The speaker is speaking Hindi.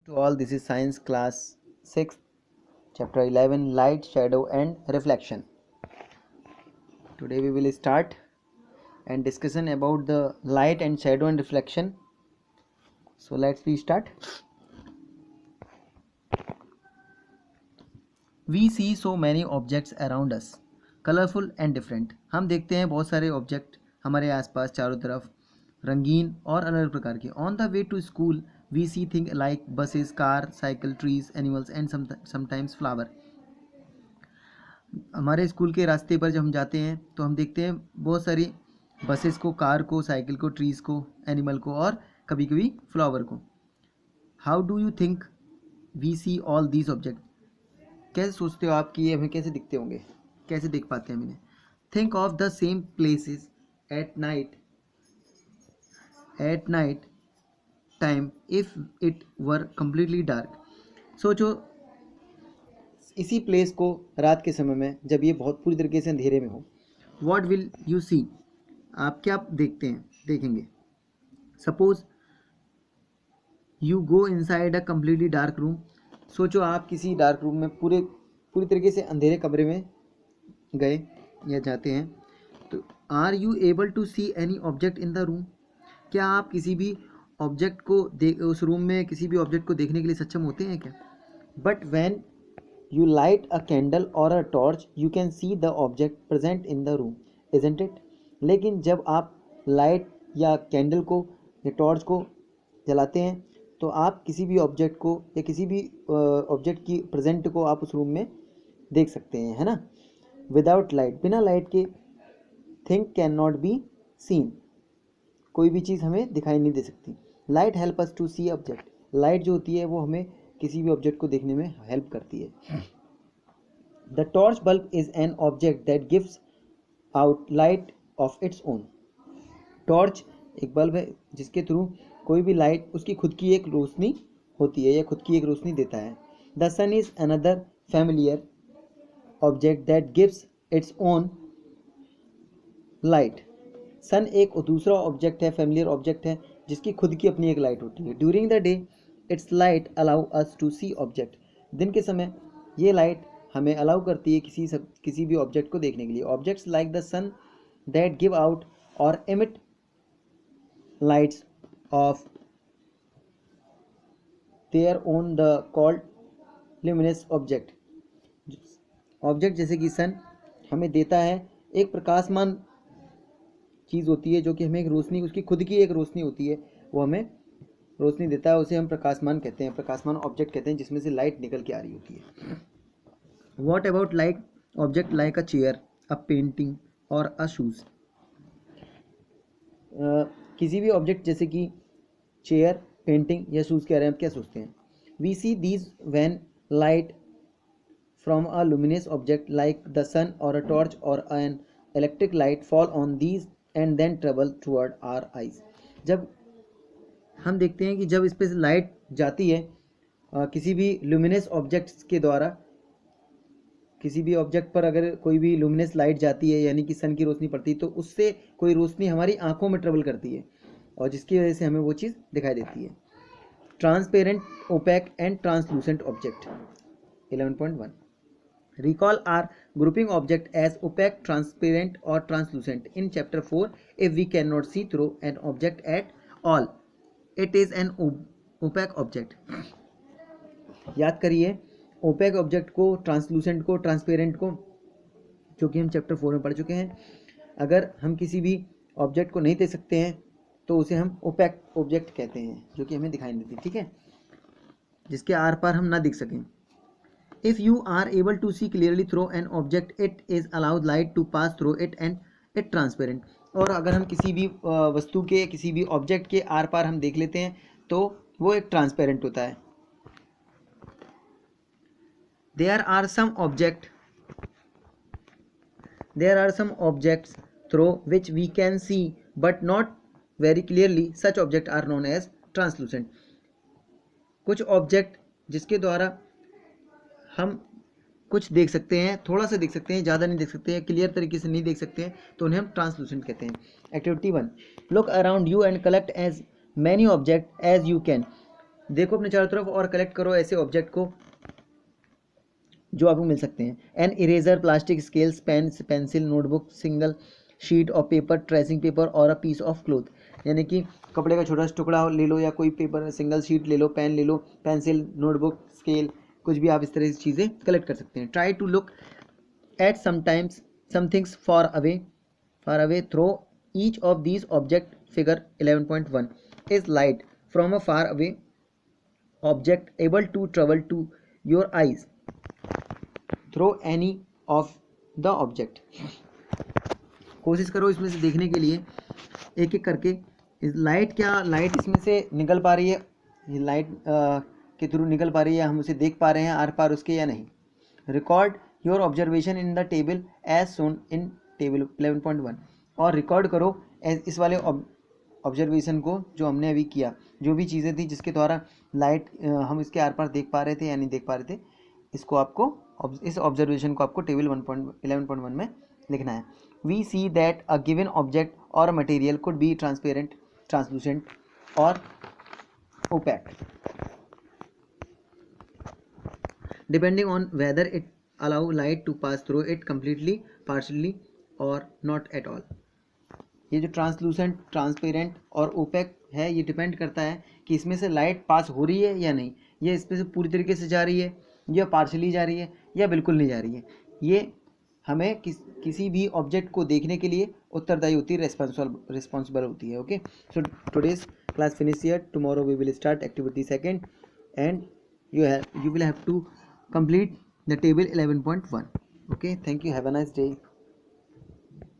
To all, this is science class 6, chapter 11, light, shadow and reflection. Today we will start and discussion about the light and shadow and reflection. So let's start. We see so many objects around us, colorful and different. हम देखते हैं बहुत सारे ऑब्जेक्ट हमारे आसपास चारों तरफ, रंगीन और अलग अलग प्रकार के. On the way to school we see thing like buses, car, cycle, trees, animals and sometimes flower. हमारे स्कूल के रास्ते पर जब हम जाते हैं तो हम देखते हैं बहुत सारी बसेस को, कार को, साइकिल को, ट्रीज़ को, एनिमल को और कभी कभी फ्लावर को. How do you think we see all these object. कैसे सोचते हो आप कि ये हमें कैसे दिखते होंगे, कैसे देख पाते हैं हम इन्हें. Think of the same places at night time if it were completely dark. सोचो इसी प्लेस को रात के समय में जब ये बहुत पूरी तरीके से अंधेरे में हो. What will you see. आप क्या देखेंगे. Suppose you go inside a completely dark room. सोचो आप किसी डार्क रूम में पूरी तरीके से अंधेरे कमरे में गए या जाते हैं. तो are you able to see any object in the room. क्या आप किसी भी ऑब्जेक्ट को उस रूम में किसी भी ऑब्जेक्ट को देखने के लिए सक्षम होते हैं क्या. But when you light a candle or a torch you can see the object present in the room, isn't it. लेकिन जब आप लाइट या कैंडल को या टॉर्च को जलाते हैं तो आप किसी भी ऑब्जेक्ट को या किसी भी ऑब्जेक्ट की प्रेजेंट को आप उस रूम में देख सकते हैं, है ना. विदाउट लाइट, बिना लाइट के thing can not be seen. कोई भी चीज़ हमें दिखाई नहीं दे सकती. Light help us to see object. Light जो होती है वो हमें किसी भी ऑब्जेक्ट को देखने में हेल्प करती है. The torch bulb is an object that gives out light of its own. Torch एक बल्ब है जिसके थ्रू कोई भी लाइट उसकी खुद की एक रोशनी होती है या खुद की एक रोशनी देता है. The sun is another familiar object that gives its own light. Sun एक दूसरा ऑब्जेक्ट है, फैमिलियर ऑब्जेक्ट है जिसकी खुद की अपनी एक लाइट होती है. During the day its light allow us to see object. दिन के समय ये लाइट हमें अलाउ करती है किसी भी ऑब्जेक्ट को देखने के लिए. Objects like the sun that give out or emit lights of their own the called luminous object. Object जैसे कि सन हमें देता है एक प्रकाशमान चीज़ होती है जो कि हमें एक रोशनी, उसकी खुद की एक रोशनी होती है, वो हमें रोशनी देता है. उसे हम प्रकाशमान कहते हैं, प्रकाशमान ऑब्जेक्ट कहते हैं जिसमें से लाइट निकल के आ रही होती है. What about light object like a chair, a painting और अ शूज़. किसी भी ऑब्जेक्ट जैसे कि चेयर, पेंटिंग या शूज़ कह रहे हैं, आप क्या सोचते हैं. We see these when light from a luminous object like the sun or a torch or an electric light fall on these and then travel toward our eyes. जब हम देखते हैं कि जब इस पर लाइट जाती है किसी भी लुमिनस ऑब्जेक्ट्स के द्वारा, किसी भी ऑब्जेक्ट पर अगर कोई भी लुमिनस लाइट जाती है यानी कि सन की रोशनी पड़ती है तो उससे कोई रोशनी हमारी आंखों में ट्रेवल करती है और जिसकी वजह से हमें वो चीज़ दिखाई देती है. Transparent, opaque and translucent object. 11.1 Recall our grouping object as opaque, transparent or translucent. In chapter 4, if we cannot see through an object at all, it is an opaque object. याद करिए ओपेक ऑब्जेक्ट को, ट्रांसलूसेंट को, ट्रांसपेरेंट को, जो कि हम चैप्टर 4 में पढ़ चुके हैं. अगर हम किसी भी ऑब्जेक्ट को नहीं देख सकते हैं तो उसे हम ओपेक ऑब्जेक्ट कहते हैं जो कि हमें दिखाई नहीं देती, ठीक है, जिसके आर पार हम ना दिख सकें. If you are able to see clearly through an object, it is allowed light to pass through it and it transparent. और अगर हम किसी भी वस्तु के, किसी भी ऑब्जेक्ट के आर पार हम देख लेते हैं तो वो एक ट्रांसपेरेंट होता है. There are some objects through which we can see but not very clearly. Such objects are known as translucent. कुछ ऑब्जेक्ट जिसके द्वारा हम कुछ देख सकते हैं, थोड़ा सा देख सकते हैं, ज़्यादा नहीं देख सकते हैं, क्लियर तरीके से नहीं देख सकते हैं, तो उन्हें हम ट्रांसलूसेंट कहते हैं. Activity 1. Look around you and collect as many object as you can. देखो अपने चारों तरफ और कलेक्ट करो ऐसे ऑब्जेक्ट को जो आपको मिल सकते हैं। An eraser, plastic, scales, pen, pencil, notebook, single sheet of paper, tracing paper और अ पीस ऑफ क्लोथ। यानी कि कपड़े का छोटा सा टुकड़ा ले लो या कोई पेपर, सिंगल शीट ले लो, पेन ले लो, पेंसिल, नोटबुक, स्केल, कुछ भी आप इस तरह की चीज़ें कलेक्ट कर सकते हैं। Try to look at sometimes somethings far away through each of these object. Figure 11.1 is light from a far away object able to travel to your eyes through any of the object. कोशिश करो इसमें से देखने के लिए एक एक करके। लाइट, क्या लाइट इसमें से निकल पा रही है, ये लाइट के थ्रू निकल पा रही है, हम उसे देख पा रहे हैं आर पार उसके या नहीं। Record your observation in the table as shown in table 11.1, और रिकॉर्ड करो इस वाले ऑब्जर्वेशन को जो हमने अभी किया, जो भी चीज़ें थी जिसके द्वारा लाइट हम इसके आर पार देख पा रहे थे या नहीं देख पा रहे थे, इसको आपको इस ऑब्जर्वेशन को आपको टेबल 11.1 में लिखना है। We see that a given object or material could be transparent, translucent or opaque depending on whether it allow light to pass through it completely, partially or not at all. ये जो ट्रांसलूसेंट, ट्रांसपेरेंट और ओपेक है, ये डिपेंड करता है कि इसमें से लाइट पास हो रही है या नहीं, ये इसमें से पूरी तरीके से जा रही है या पार्शली जा रही है या बिल्कुल नहीं जा रही है। ये हमें किसी भी ऑब्जेक्ट को देखने के लिए उत्तरदायी होती है, रिस्पॉन्सिबल होती है। Okay, so today's class finish here, tomorrow we will start activity second and you will have to complete the table 11.1. okay, thank you, have a nice day.